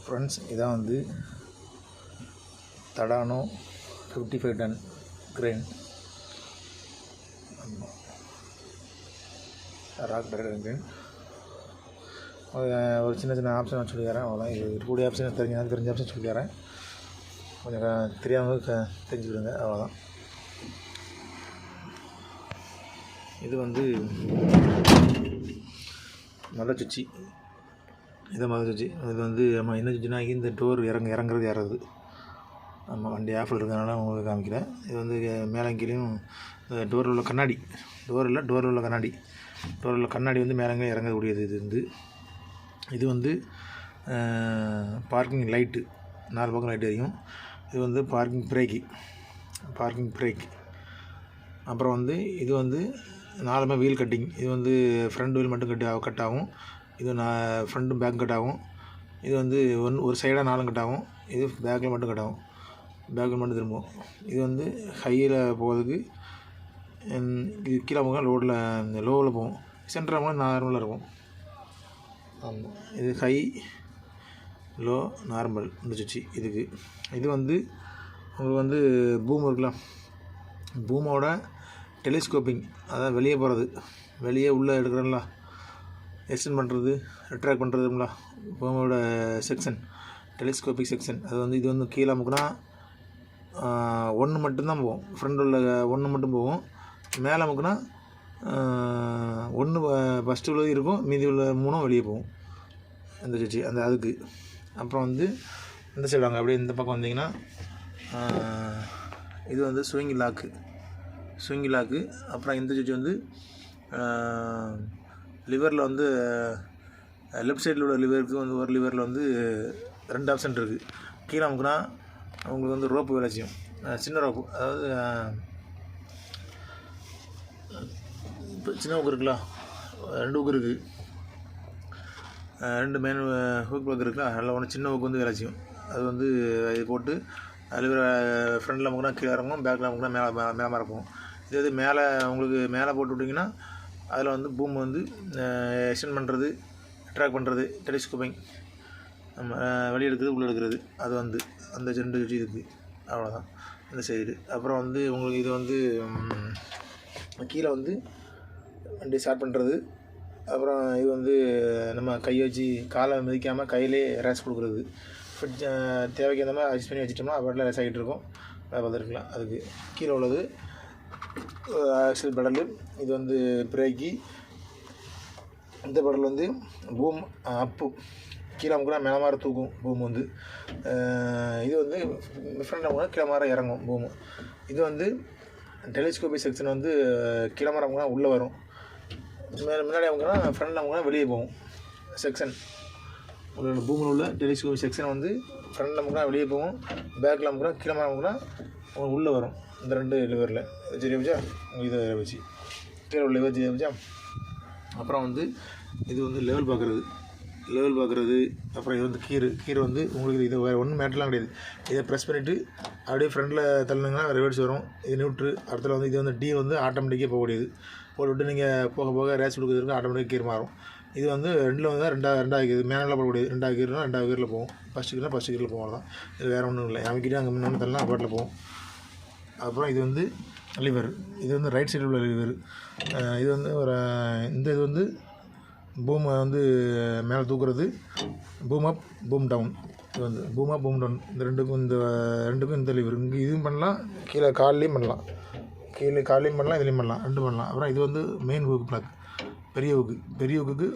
Friends, இதான் வந்து Tadano 55 ton crane ராக் டைரக்ட் கிரெயின். ஒரு சின்ன சின்ன ஆப்ஷன் நான் சொல்லிக்கிறேன். அவ்வளோதான். இது இருக்கக்கூடிய ஆப்ஷன் தெரிஞ்ச ஆப்ஷன் சொல்லிக்கிறேன். கொஞ்சம் தெரியாமல் தெரிஞ்சுக்கிடுங்க. அவ்வளோதான். இது வந்து நல்ல சுச்சி. இதை மாதிரி சுச்சி. இது வந்து நம்ம என்ன சுச்சினா, இந்த டோர் இறங்குறது ஏறது. நம்ம வண்டி ஆஃபில் இருக்கிறதுனால உங்களுக்கு காமிக்கிறேன். இது வந்து மேலே கீழேயும் டோரில் உள்ள கண்ணாடி, டோரில் உள்ள கண்ணாடி வந்து மேலே இறங்கக்கூடியது. இது வந்து பார்க்கிங் லைட்டு, 4 பக்கம் லைட் எரியும். இது வந்து பார்க்கிங் பிரேக். அப்புறம் வந்து இது வந்து 4 வீல் கட்டிங். இது வந்து ஃப்ரண்ட் வீல் மட்டும் கட் ஆகும். இது ஃப்ரண்ட்டும் பேக் கட் ஆகும். இது வந்து ஒரு சைடாக 4 கட் ஆகும். இது பேக்கில் மட்டும் கட் ஆகும். பேக்கில் மட்டும் திரும்பும். இது வந்து ஹையில் போகிறதுக்கு, இது கீழே போக லோவில் போகும். சென்டராக போக நார்மலாக இருக்கும். ஆமாம். இது ஹை, லோ, நார்மல் இந்த சுச்சி இதுக்கு. இது வந்து உங்களுக்கு வந்து பூம் இருக்கலாம். பூமோட டெலிஸ்கோப்பிங், அதாவது வெளியே போகிறது, வெளியே உள்ளே எடுக்கிறோம்ல, எக்ஸ்டெண்ட் பண்ணுறது, ரிட்ராக்ட் பண்ணுறதுங்களா, பூமோட செக்ஷன், டெலிஸ்கோப்பிக் செக்ஷன். அது வந்து இது வந்து கீழே அமுக்குனா 1 மட்டும்தான் போகும். ஃப்ரண்ட் உள்ள 1 மட்டும் போகும். மேலே அமுக்குனா 1 ஃபஸ்ட்டு உள்ளது இருக்கும், மீதி உள்ள 3 வெளியே போகும். அந்த சுச்சி அதுக்கு. அப்புறம் வந்து இந்த சைடு வாங்க, அப்படியே இந்த பக்கம் வந்தீங்கன்னா இது வந்து ஸ்விங் லாக்கு. அப்புறம் இந்த சுச்சி வந்து லிவரில் வந்து லெஃப்ட் சைடில் உள்ள லிவருக்கு வந்து ஒரு லிவரில் வந்து 2 ஆப்ஷன் இருக்குது. கீழே அமுக்குனா உங்களுக்கு வந்து ரோப்பு வேலை செய்யும். சின்ன ரோப்பு, அதாவது இப்போ சின்ன ஹூக் இருக்குல்ல, 2 ஹூக் இருக்குது. 2 மெயின் ஹூக் பிளக் இருக்குல்ல, அதில் ஒன்று சின்ன ஹூக் வந்து வேலை செய்யும். அது வந்து இது போட்டு அதில் ஃப்ரண்டில் அமுக்குனா கீழே இறங்கும், பேக்கில் அமுக்குனா மேலே மறப்போம். இது மேலே உங்களுக்கு மேலே போட்டு விட்டிங்கன்னா அதில் வந்து பூம் வந்து எக்ஸ்டெண்ட் பண்ணுறது, ட்ராக் பண்ணுறது, டெலிஸ்கோப்பிங், நம்ம வெளியே எடுக்கிறது, உள்ளே எடுக்கிறது. அது வந்து அந்த 2 சுச்சி இருக்குது. அவ்வளோதான் இந்த சைடு. அப்புறம் வந்து உங்களுக்கு இது வந்து கீழே வந்து வண்டி ஸ்டார்ட் பண்ணுறது. அப்புறம் இது வந்து நம்ம கையை வச்சு காலை மிதிக்காமல் கையிலே ரேஸ் கொடுக்குறது. தேவைக்கு அந்த மாதிரி அட்ஜஸ்ட் பண்ணி வச்சுட்டோம்னா அப்படிலாம் ரேஸ் ஆகிட்டு இருக்கும். பார்த்துருக்கலாம். அதுக்கு கீழே உள்ளது ஆக்சில் பெடலு. இது வந்து பிரேக்கி. இந்த பெடல் வந்து பூம் அப்பு, கீழே அமுக்குனா மேலே மாதிரி தூக்கும் பூம் வந்து. இது வந்து ஃப்ரண்ட் அமுக்குனா கீழே மாதிரி இறங்கும் பூமு. இது வந்து டெலிஸ்கோபிக் செக்ஷன் வந்து கீழே மாதிரி அமுக்குனா உள்ளே வரும். முன்னாடி அமுக்குனா ஃப்ரண்ட் அமுக்குனா வெளியே போகும். செக்ஷன் உள்ள பூமில் உள்ள டெலிஸ்கோபிக் செக்ஷன் வந்து ஃப்ரண்ட் அமுக்குனா வெளியே போகும், பேக்கில் அமுக்குனா கீழே மாதிரி அமுக்குனா உள்ளே வரும். இந்த 2 லிவரில் சரி வச்சா இதை வச்சு கீழே உள்ள லிவர் வச்சா. அப்புறம் வந்து இது வந்து லெவல் பார்க்குறது. அப்புறம் இது வந்து கீரை வந்து உங்களுக்கு இது வேறு ஒன்றும் மேட்டர்லாம் கிடையாது. இதை ப்ரெஸ் பண்ணிவிட்டு அப்படியே ஃப்ரண்டில் தள்ளுனீங்கன்னா ரிவர்ஸ் வரும். இது நியூட்ரு. அடுத்தது வந்து இது வந்து டி வந்து ஆட்டோமேட்டிக்காக போகக்கூடியது. போட்டுவிட்டு நீங்கள் போக ரேஸ் கொடுக்குறதுக்கு ஆட்டோமேட்டிக்காக கீர் மாறும். இது வந்து 2ல் வந்து ரெண்டாவது கீர் மேனில் போகக்கூடியது. 2வது கீர்னா 2வது கீரில் போகும். ஃபஸ்ட்டு கீரில் போகும். தான் இது வேறு ஒன்றும் இல்லை. அமைக்கிட்டு அங்கே முன்னாடி தள்ளலாம், பாட்டில் போகும். அப்புறம் இது வந்து லிவர். இது வந்து ரைட் சைடில் உள்ள லிவர். இது வந்து இது வந்து பூமை வந்து மேலே தூக்குறது. பூம் அப், பூம் டவுன். இது வந்து பூம் அப், பூம் டவுன். இந்த ரெண்டுக்கும் இந்த லிவர். இங்கே இதுவும் பண்ணலாம், கீழே கால்லையும் பண்ணலாம். கால்லையும் பண்ணலாம், இதுலேயும் பண்ணலாம், 2 பண்ணலாம். அப்புறம் இது வந்து மெயின் ஹூக் பிளாக், பெரிய ஹூக்குக்கு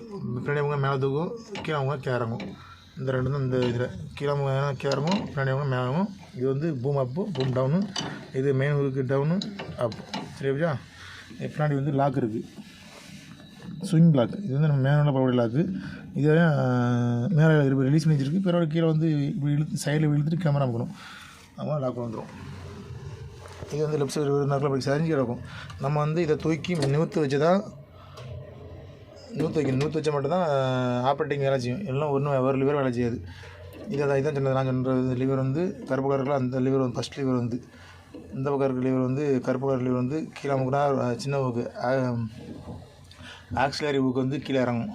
பின்னாடி அவங்க மேலே தூக்கும், கீழே அவங்க கீழே இறங்கும். இந்த 2 தான் இந்த இதில் கீழே இறங்கும், பின்னாடி அவங்க மேலும். இது வந்து பூம் அப்பு, பூம் டவுனு. இது மெயின் ஹூக்கு டவுனு அப். சரியா? பின்னாடி வந்து லாக் இருக்குது. Swing lock. இது வந்து நம்ம மேனுவலாக போடக்கூடிய லாக்கு. இதை மேலே ரிலீஸ் பண்ணி வச்சிருக்கு. பிறகு கீழே வந்து இப்படி இழுத்து சைடில் இழுத்துட்டு கேமரா அமுக்கணும். அப்புறம் லாக் வந்துடும். இது வந்து லெஃப்ட் சைடு நக்கில் அப்படி சரிஞ்சு கிடக்கும். நம்ம வந்து இதை தூக்கி நிமிர்த்து வச்சு தான் நிமிர்த்து வச்சா மட்டும்தான் ஆப்ரேட்டிங் வேலை செய்யும். எல்லாம் ஒரு லிவர் வேலை செய்யாது. இதான் சொன்னது. நான் சொல்கிறது லிவர் வந்து கருப்பு கலரில் அந்த லிவர் வந்து ஃபஸ்ட் லிவர் வந்து இந்த பக்கம் இருக்கிற லிவர் வந்து கருப்பு கலர் லிவர் வந்து கீழே அமுக்குனா சின்ன ஊக்கு ஆக்சிலரி ஊக்கு வந்து கீழே இறங்கும்.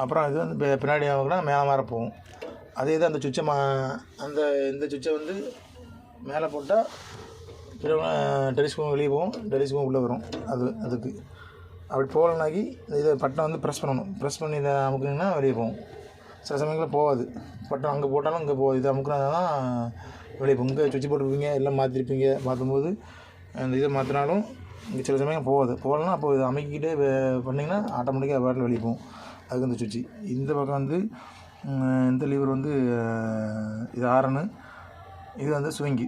அப்புறம் இது வந்து பின்னாடி அமுக்குனா மேலே மாற போகும். அதே தான் அந்த சுவிட்சை இந்த சுவிட்சை வந்து மேலே போட்டால் டெலிஸ்கோப் வெளியே போகும், டெலிஸ்கோப் உள்ளே வரும். அதுக்கு அப்படி போகலனாக்கி இதை பட்டன் வந்து ப்ரெஸ் பண்ணணும். ப்ரெஸ் பண்ணி இதை அமுக்குனிங்கன்னா வெளியே போகும். சில சமயங்களில் போகாது. பட்டன் அங்கே போட்டாலும் இங்கே போகுது. இதை அமுக்குனா தான் வெளியே போகும். இங்கே சுவிட்ச் போட்டுருப்பீங்க, எல்லாம் மாற்றிருப்பீங்க. மாற்றும்போது அந்த இதை மாற்றினாலும் இங்கே சில சமயம் போகாது. போகலன்னா அப்போ இதை அமைக்கிட்டே பண்ணிங்கன்னா ஆட்டோமேட்டிக்காக வேட்டில் வெளியே போகும். அதுக்கு இந்த சுவிட்சு. இந்த பக்கம் வந்து இந்த லிவர் வந்து இது ஆரனு, இது வந்து ஸ்விங்கி.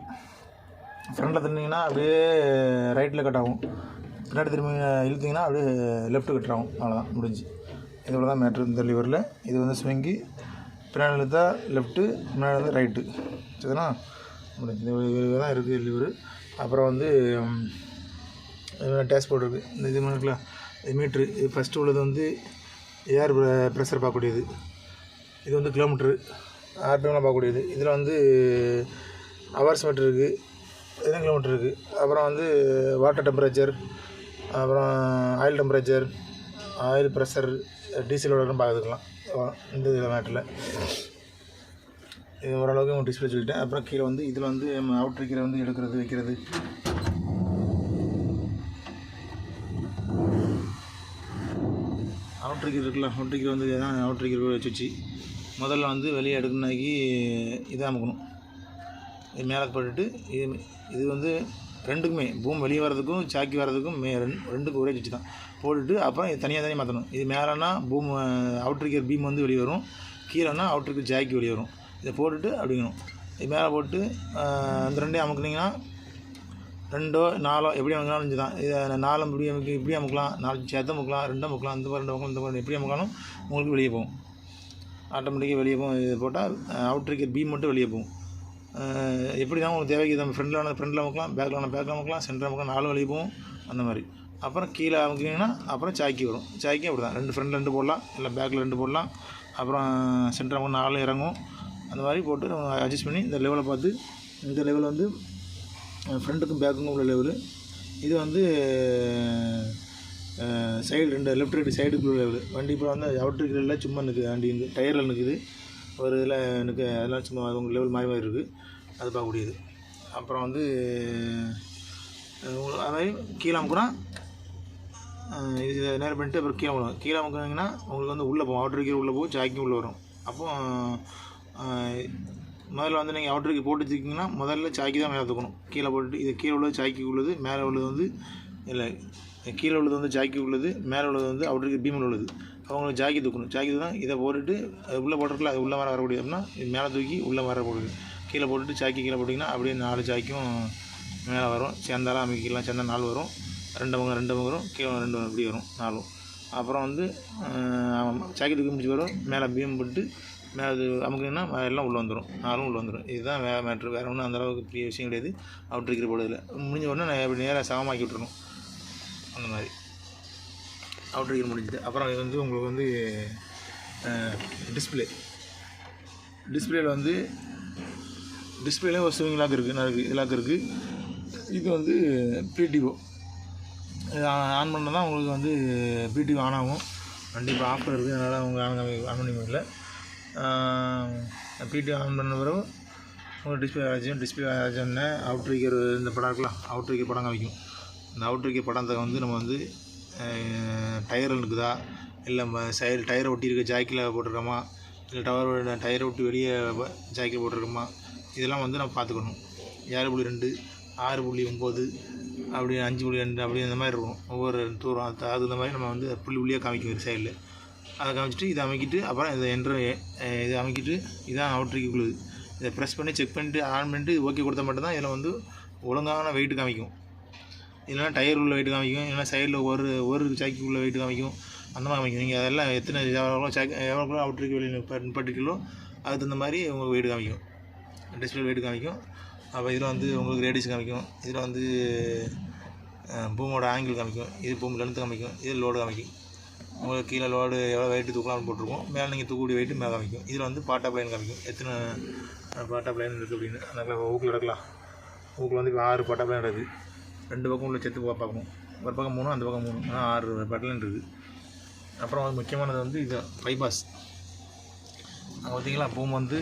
ஃப்ரண்டில் திரும்பிங்கன்னா அப்படியே ரைட்டில் கட் ஆகும். பின்னாடி திரும்பி இழுத்திங்கன்னா அப்படியே லெஃப்ட்டு கட் ஆகும். அவ்வளோதான், முடிஞ்சு. இதோட தான் மேட்ரு இந்த லிவரில். இது வந்து ஸ்விங்கி. பின்னாடி இழுத்தா லெஃப்ட்டு, முன்னாடி வந்து ரைட்டு. சரிதானா? முடிஞ்சு. இது தான் இருக்குது லிவரு. அப்புறம் வந்து டேஷ்போர்ட் இருக்குது. இந்த இது இருக்குல்ல, இது மீட்ரு. இது ஃபஸ்ட்டு உள்ளது வந்து ஏர் ப்ரெஷர் பார்க்கக்கூடியது. இது வந்து கிலோமீட்ரு ஆர்பிஎம்லாம் பார்க்கக்கூடியது. இதில் வந்து ஹவர்ஸ் மீட்ரு இருக்குது, 10 கிலோமீட்டர் இருக்குது. அப்புறம் வந்து வாட்டர் டெம்பரேச்சர், அப்புறம் ஆயில் டெம்பரேச்சர், ஆயில் ப்ரெஷர், டீசலோட பார்த்துக்கலாம் இந்த இதில் மேட்டில். இது ஓரளவுக்கு டிஸ்பிளே சொல்லிட்டேன். அப்புறம் கீழே வந்து இதில் வந்து நம்ம அவுட்ரு கீரை வந்து எடுக்கிறது வைக்கிறது. அவுட்ரு கீரை இருக்குல்ல, அவுட்ரு கீரை வந்து தான் அவுட்ரு கீரை சுவிட்சு. முதல்ல வந்து வெளியே எடுக்கணுன்னாக்கி இதை அமுக்கணும். இது மேலே போட்டுட்டு இது வந்து ரெண்டுக்குமே பூம் வெளியே வர்றதுக்கும் சாக்கி வர்றதுக்கும் ரெண்டுக்கும் ஒரே சுவிட்சு தான் போட்டுட்டு அப்புறம் இது தனியாக மாற்றணும். இது மேலேனா பூம் அவுட்ரு கீர் பீம் வந்து வெளியே வரும், கீழேனா அவுட்ரு கீர் ஜாக்கி வெளியே வரும். இதை போட்டுட்டு அப்படிங்கணும். இது மேலே போட்டு அந்த ரெண்டையும் அமுக்குனிங்கன்னா 2 4 எப்படி அமுக்கினாலும் தான். இதை 4 இப்படி அமுக்கலாம், 4 சேர்த்து அமுக்கலாம், 2 அமுக்கலாம், இந்த 2 அமுக்கலாம், இந்த எப்படி அமுக்காலும் உங்களுக்கு வெளியே போகும். ஆட்டோமேட்டிக்காக வெளியே போகும். இது போட்டால் அவுட்ரு கீர் பீம் மட்டும் வெளியே போகும். எப்படி தான் உங்களுக்கு தேவைக்கு நம்ம ஃப்ரண்டில் அமுக்கலாம், பேக்கில் அமுக்கலாம், சென்டர் அமுக்கலாம், 4 வெளியே போகும் அந்த மாதிரி. அப்புறம் கீழே அமுக்கிங்கன்னா அப்புறம் சாக்கி வரும். சாக்கி அப்படி தான் ஃப்ரண்டில் 2 போடலாம், இல்லை பேக்கில் 2 போடலாம். அப்புறம் சென்டர் அமுக்கு 4 இறங்கும். அந்த மாதிரி போட்டு நம்ம அட்ஜஸ்ட் பண்ணி இந்த லெவலை பார்த்து, இந்த லெவல் வந்து ஃப்ரண்ட்டுக்கும் பேக்குக்கும் உள்ள லெவலு. இது வந்து சைடு 2 லெஃப்ட் ரைட்டு சைடுக்குள்ள லெவலு. வண்டி இப்போ வந்து அவுட்ரு கீரில் சும்மா நிற்குது. வண்டி வந்து டயரில் நிற்குது, ஒரு இதில் எனக்கு அதெல்லாம் சும்மா உங்களுக்கு லெவல் மாறி இருக்குது, அது பார்க்கக்கூடியது. அப்புறம் வந்து அதாவது கீழே அமுக்குனா இது நேரம் பண்ணிட்டு அப்புறம் கீழே அமுக்குனீங்கன்னா உங்களுக்கு வந்து உள்ளே போகும். அவுட்ரு கீர் உள்ளே போகும், சாக்கிங் உள்ளே வரும். அப்போது முதல்ல வந்து நீங்கள் அவுட்ரு கீர் போட்டு வச்சுக்கிங்கன்னா முதல்ல சாக்கி தான் மேலே தூக்கணும். கீழே போட்டுட்டு இது கீழே உள்ளது சாக்கி உள்ளது, மேலே உள்ளது வந்து இல்லை, கீழே உள்ளது வந்து ஜாக்கி உள்ளது, மேலே உள்ளது வந்து அவுட்ரு கீர் பீமில் உள்ளது. அவங்களுக்கு ஜாக்கி தூக்கணும். ஜாக்கி தான் இதை போட்டுட்டு அது உள்ளே போட்டுருக்கல, அது உள்ளே வர வரக்கூடிய அப்படின்னா இது மேலே தூக்கி உள்ளே வர போடுது. கீழே போட்டுட்டு சாக்கி கீழே போட்டிங்கன்னா அப்படியே 4 சாக்கியும் மேலே வரும். சேர்ந்தாலும் அமைக்கலாம், சேர்ந்தால் 4 வரும். 2 வரும், கீழே 2 இப்படி வரும் 4. அப்புறம் வந்து சாக்கி தூக்கி முடிச்சு வரும், மேலே பீம் போட்டு மேலே அமுக்குன்னா எல்லாம் உள்ளே வந்துடும், 4 உள்ளே வந்துடும். இதுதான் மேட்ரு. வேறு ஒன்றும் அந்தளவுக்கு பெரிய விஷயம் கிடையாது. அவுட்ரு கீர் போடுறதில்ல. முடிஞ்ச உடனே நான் இப்படி நேராக சமமாக்கி விட்டுறணும். அந்த மாதிரி அவுட்ரு கீர் முடிஞ்சுது. அப்புறம் இது வந்து உங்களுக்கு வந்து டிஸ்பிளேயில் வந்து டிஸ்பிளேலேயும் ஒரு ஸ்விங் லாக் இருக்குது. இது வந்து பிடிஓ. இது ஆன் பண்ணால் தான் உங்களுக்கு வந்து பிடிஓ ஆன் ஆகும். வண்டி இப்போ ஆஃபில் இருக்குது, அதனால் அவங்க ஆன் பண்ணி முடியல. பிடிஓ ஆன் பண்ண பிறகு உங்களுக்கு டிஸ்பிளே ஆச்சுன்னா அவுட்ரு கீர் இந்த படம் இருக்கலாம், அவுட்ரு கீர் படம் காமிக்கும். இந்த அவுட்ரு கீர் படத்தை வந்து நம்ம வந்து டயரில் இருக்குதா, இல்லை சைடு டயரை ஒட்டி இருக்க ஜாக்கில் போட்டிருக்கோமா, இல்லை டயரை ஒட்டி வெளியே ஜாக்கில் போட்டிருக்கோமா, இதெல்லாம் வந்து நம்ம பார்த்துக்கணும். 7.2, 6.9, அப்படி 5.2 அப்படி அந்த மாதிரி இருக்கும். ஒவ்வொரு தூரம் அது இந்த மாதிரி நம்ம வந்து புள்ளியாக காமிக்கும் சைடில். அதை காமிச்சிட்டு இதை அமைக்கிட்டு அப்புறம் இதை அமைக்கிட்டு இதான் அவுட்ருக்குள்ளது. இதை ப்ரெஸ் பண்ணி செக் பண்ணிட்டு ஆன் பண்ணிட்டு ஓகே கொடுத்தா மட்டும்தான் இதில் வந்து ஒழுங்கான வெயிட்டு காமிக்கும். இல்லைனா டயர் உள்ள வெயிட்டு காமிக்கும், இல்லைனா சைடில் ஒரு சாக்கி உள்ள வெயிட்டு காமிக்கும். அந்த மாதிரி காமிக்கும். நீங்கள் அதெல்லாம் எத்தனை எவ்வளோ அவுட்ருக்கு வெளியில் 30 கிலோ அதுக்கு தகுந்த மாதிரி உங்களுக்கு வெயிட் காமிக்கும், டிஸ்பிளே வெயிட் காமிக்கும். அப்போ இதில் வந்து உங்களுக்கு ரேடியஸ் காமிக்கும், இதில் வந்து பூமோட ஆங்கிள் காமிக்கும், இது பூம் லென்த்து காமிக்கும், இது லோடு காமிக்கும். உங்களுக்கு கீழே லோடு எவ்வளோ வெயிட்டு தூக்கலாம்னு போட்டிருக்கோம், மேலே நீங்கள் தூக்கக்கூடிய வெயிட்டு மேலே காமிக்கும். இதில் வந்து பாட்டா பிளைன் காமிக்கும், எத்தனை பாட்டா பிளைன் இருக்குது அப்படின்னு. அதனால் ஊக்கில் எடுக்கலாம். ஊக்கில் வந்து இப்போ 6 பாட்டா பிளைன் இருக்குது. 2 பக்கம் உள்ள செத்து பார்க்கணும், ஒரு பக்கம் 3 அந்த பக்கம் 3, 6 பட்டலைன் இருக்குது. அப்புறம் வந்து முக்கியமானது வந்து இது பைபாஸ். பார்த்தீங்களா, பூம் வந்து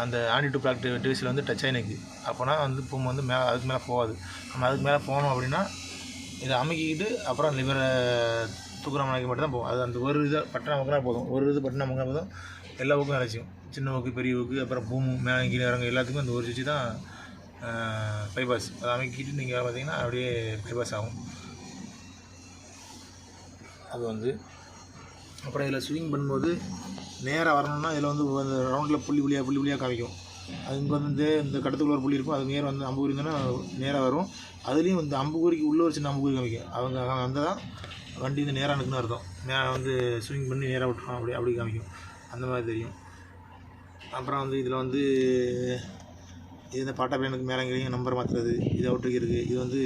அந்த ஆன்டி டு பிளாக் டிவைஸில் வந்து டச் ஆகினுக்கு. அப்போனா வந்து பூம் வந்து அதுக்கு மேலே போகாது. நம்ம அதுக்கு மேலே போகணும் அப்படின்னா இதை அமுக்கிக்கிட்டு அப்புறம் லிவரை தூக்குற மணிக்கு மட்டும் தான் போகும். அது அந்த ஒரு இதை பட்டனை அமுக்கினா போதும், ஒரு இது பட்டனை அமுக்கினா போதும், எல்லா ஊக்கும் அழைச்சிக்கும். சின்ன ஊக்கு, பெரிய ஊக்கு, அப்புறம் பூமு மேலே கீழே இறங்க எல்லாத்துக்கும் அந்த ஒரு சுவிட்சு தான் பைபாஸ். அதை அமைக்கிட்டு நீங்கள் பார்த்தீங்கன்னா அப்படியே பைபாஸ் ஆகும். அது வந்து அப்புறம் இதில் ஸ்விங் பண்ணும்போது நேராக வரணும்னா இதில் வந்து அந்த ரவுண்டில் புள்ளி புள்ளியாக காமிக்கும். அது இங்கே வந்து இந்த கடத்துக்குள்ள ஒரு புள்ளி இருக்கும், அது நேரம் வந்து அம்புக்குறி இருந்தோன்னா நேராக வரும். அதுலேயும் இந்த அம்புக்குறிக்கு உள்ளே ஒரு சின்ன அம்புக்குறி காமிக்கும். அவங்க வந்து தான் வண்டி வந்து நேராக இருக்குன்னு அர்த்தம். நேராக வந்து ஸ்விங் பண்ணி நேராக விட்டுருவோம், அப்படி காமிக்கும். அந்த மாதிரி தெரியும். அப்புறம் வந்து இதில் வந்து இது இந்த பாட்டா பிளைனுக்கு மேலே எங்கேயும் நம்பர் மாற்றுறது, இது அவுட்ருக்கு இருக்குது. இது வந்து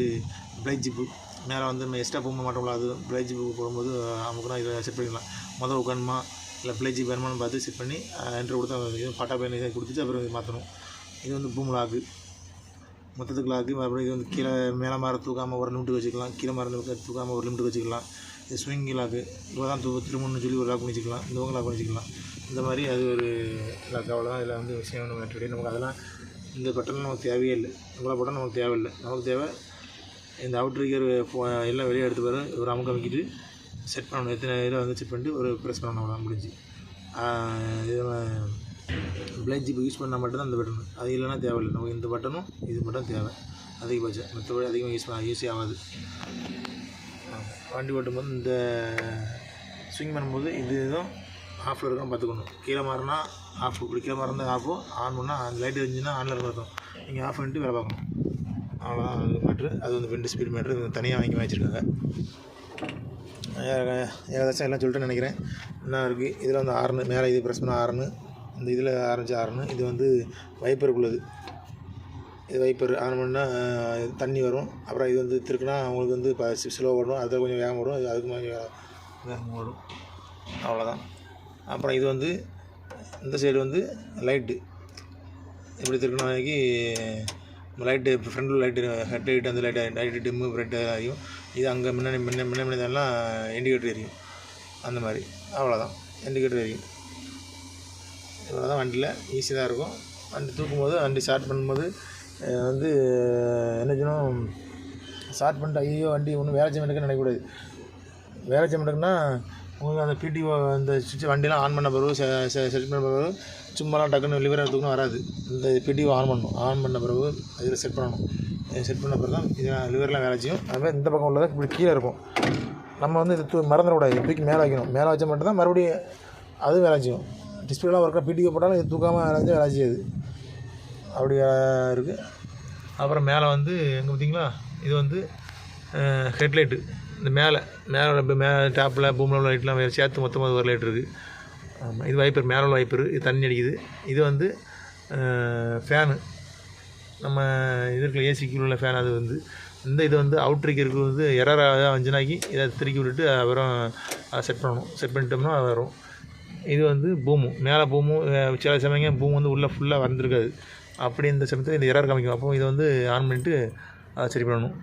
பிளைட் ஜிப்பு மேலே வந்து நம்ம எக்ஸ்ட்ரா போக மாட்டோம்ல, அது பிளைட் ஜிப்பு போடும்போது நமக்குனா இதை செட் பண்ணிக்கலாம். மொதல் உட்காணுமா இல்லை பிளைட் ஜிப் வேணுமான்னு பார்த்து செட் பண்ணி என்ட்ரு கொடுத்து இது பாட்டா பிளைன் இதை கொடுத்துட்டு அப்புறம் இது மாற்றணும். இது வந்து பூம் லாக்கு, மொத்தத்துக்கு லாக்கு. மறுபடியும் இது வந்து கீழே மேலே மாற தூக்காமல் ஒரு லிமிட்டுக்கு வச்சுக்கலாம், கீழே மாற தூக்காமல் ஒரு லிமிட்டுக்கு வச்சுக்கலாம். இது ஸ்விங் லாக்கு, இப்போ தான் திரும்பணும்னு சொல்லி ஒரு லாக் பண்ணி வச்சுக்கலாம், இந்த பக்கம் லாக் பண்ணி வச்சுக்கலாம். இந்த மாதிரி அது ஒரு லாக். அவ்வளோதான். இதில் வந்து விஷயம் ஒன்று மேட்ரு. நமக்கு அதெல்லாம் இந்த பட்டன் நமக்கு தேவையே இல்லை, இவ்வளோ பட்டன் நமக்கு தேவையில்லை. நமக்கு தேவை இந்த அவுட்ரிக்கர் எல்லாம் வெளியே எடுத்து பாரு, ஒரு அமுக்க அமைக்கிட்டு செட் பண்ணணும். எத்தனை இதில் வந்து செட் பண்ணிட்டு ஒரு ப்ரெஸ் பண்ணணும், அவ்வளோ முடிஞ்சு. இது பிளைட் ஜிப் யூஸ் பண்ணால் மட்டும்தான் இந்த பட்டனு, அது இல்லைன்னா தேவையில்லை. நமக்கு இந்த பட்டனும் இது மட்டும் தேவை அதிகபட்சம், மற்றபடி அதிகமாக யூஸே ஆகாது. வண்டி ஓட்டும்போது இந்த ஸ்விங் பண்ணும்போது இதுவும் ஆஃபில் இருக்கும் பார்த்துக்கணும். கீழே மாறினா ஆஃப், இப்படி கீழே மாறினா ஆஃபு, ஆன் பண்ணால் அந்த லைட் எரிஞ்சுன்னா ஆனில் இருக்கும். நீங்கள் ஆஃப் பண்ணிட்டு வேலை பார்க்கணும், அவ்வளோதான். அது மேட்ரு. அது வந்து விண்டு ஸ்பீட் மேட்ரு தனியாக வாங்கி வச்சுருக்காங்க. ஏதாச்சும் எல்லாம் சொல்லிட்டு நினைக்கிறேன். என்ன இருக்குது இதில் வந்து ஆர்னு மேலே இது ப்ரெஸ் பண்ணால் ஆர்னு, இந்த இதில் ஆரம்பிச்சு ஆர்னு. இது வந்து வைப்பருக்குள்ளது, இது வைப்பர் ஆன் பண்ணால் தண்ணி வரும். அப்புறம் இது வந்து திருக்குனா அவங்களுக்கு வந்து இப்போ ஸ்லோ ஓடும், அதில் கொஞ்சம் வேகம் ஓடும், அதுக்கு மாதிரி வேகம் ஓடும், அவ்வளோதான். அப்புறம் இது வந்து இந்த சைடு வந்து லைட்டு, இப்படி திருக்கணும் வாங்கி லைட்டு ஃப்ரண்டில் லைட்டு ஹெட் லைட், அந்த லைட்டு டிம்மு பிரைட்டு ஆகியும். இது அங்கே முன்னாடி இண்டிகேட்டர் எரியும், அந்த மாதிரி. அவ்வளோதான், இண்டிகேட்டர் எரியும். இவ்வளோ தான். வண்டியில் ஈஸி தான் இருக்கும். வண்டி தூக்கும்போது வண்டி ஸ்டார்ட் பண்ணும்போது வந்து என்ன செய்யணும், ஸ்டார்ட் பண்ணிட்டு ஐயோ வண்டி ஒன்றும் வேலை செய்ய மாட்டேங்குன்னு நினைக்கக்கூடாது. வேலை செய்ய மாட்டேங்குன்னா உங்களுக்கு அந்த பிடிஓ அந்த சுவிட்ச் வண்டிலாம் ஆன் பண்ண பிறகு செட் பண்ண பிறகு சும்மாலாம் டக்குன்னு லிவரை தூக்கணும் வராது. இந்த பிடிஓ ஆன் பண்ணணும், ஆன் பண்ண பிறகு இதில் செட் பண்ணணும். செட் பண்ண பிறகு தான் இது லிவர்லாம் வேலை செய்யும். அதுமாதிரி இந்த பக்கம் உள்ளதை இப்படி கீழே இருக்கும். நம்ம வந்து இது மறந்துடக்கூடாது, தூக்கி மேலே வைக்கணும். மேலே வச்ச மட்டும் தான் மறுபடியும் அதுவும் வேலை செய்யும். டிஸ்பிளேலாம் ஒர்க்காக பிடிஓ போட்டாலும் இது தூக்காமல் வேலை செஞ்சு வேலை செய்யாது, அப்படி இருக்குது. அப்புறம் மேலே வந்து எங்கே பார்த்தீங்களா, இது வந்து ஹெட்லைட்டு. இந்த மேலே டாப்பில் பூமில் லைட்லாம் சேர்த்து மொத்தமாக ஒரு லைட் இருக்குது. ஆமாம், இது வைப்பர், மேலே உள்ள வைப்பர். இது தண்ணி அடிக்குது. இது வந்து ஃபேனு, நம்ம இதுக்குள்ள ஏசிக்கு உள்ள ஃபேன். அது வந்து இது வந்து அவுட்ரிக்கு வந்து எரராக வந்துச்சுனாக்கி இதை திருக்கி விட்டுட்டு அப்புறம் அதை செட் பண்ணணும். செட் பண்ணிட்டோம்னா அது வரும். இது வந்து பூமு, மேலே பூமு. சில சமயம் பூமு வந்து உள்ளே ஃபுல்லாக வந்துருக்காது, அப்படி இந்த சமயத்தில் இந்த எரர் காமிக்கும். அப்போ இதை வந்து ஆன் பண்ணிவிட்டு அதை சரி பண்ணணும்.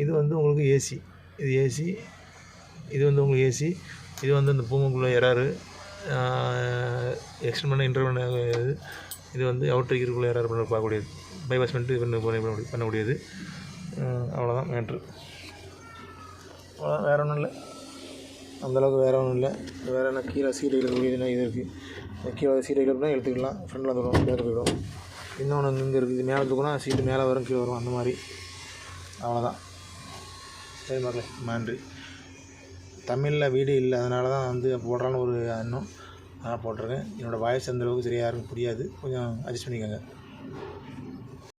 இது வந்து உங்களுக்கு ஏசி, இது ஏசி. இது வந்து உங்களுக்கு ஏசி. இது வந்து இந்த பூமுக்குள்ளே எரரு எக்ஸ்டெண்ட் பண்ண இன்டர்வல் ஆகுது. இது வந்து அவுட்ரிக்குள்ளே எரர் பண்ண பார்க்கக்கூடியது, பைபாஸ் பண்ணிட்டு பண்ணக்கூடியது. அவ்வளோதான் மேட்ரு. அவ்வளோதான், வேறு ஒன்றும் இல்லை. அந்தளவுக்கு வேறு ஒன்றும் இல்லை. வேறு என்ன கீழே சீட் எழுதக்கூடியதுன்னா இது இருக்குது. கீழே சீட் எழுதுனா எடுத்துக்கலாம், ஃப்ரெண்டில் வந்துடும், பேக் போயிடும். இன்னொன்று இங்கே இருக்குது, மேலே தூக்கினா சீட்டு மேலே வரும், கீழே வரும், அந்த மாதிரி. அவ்வளோதான். சரி மக்களே, நன்றி. தமிழில் வீடியோ இல்லை, அதனால தான் வந்து போடுறான்னு ஒரு எண்ணம், நான் போட்டிருக்கேன். என்னோடய வாய்ஸ் அந்தளவுக்கு சரியாக யாருக்கும் புரியாது, கொஞ்சம் அட்ஜஸ்ட் பண்ணிக்கோங்க.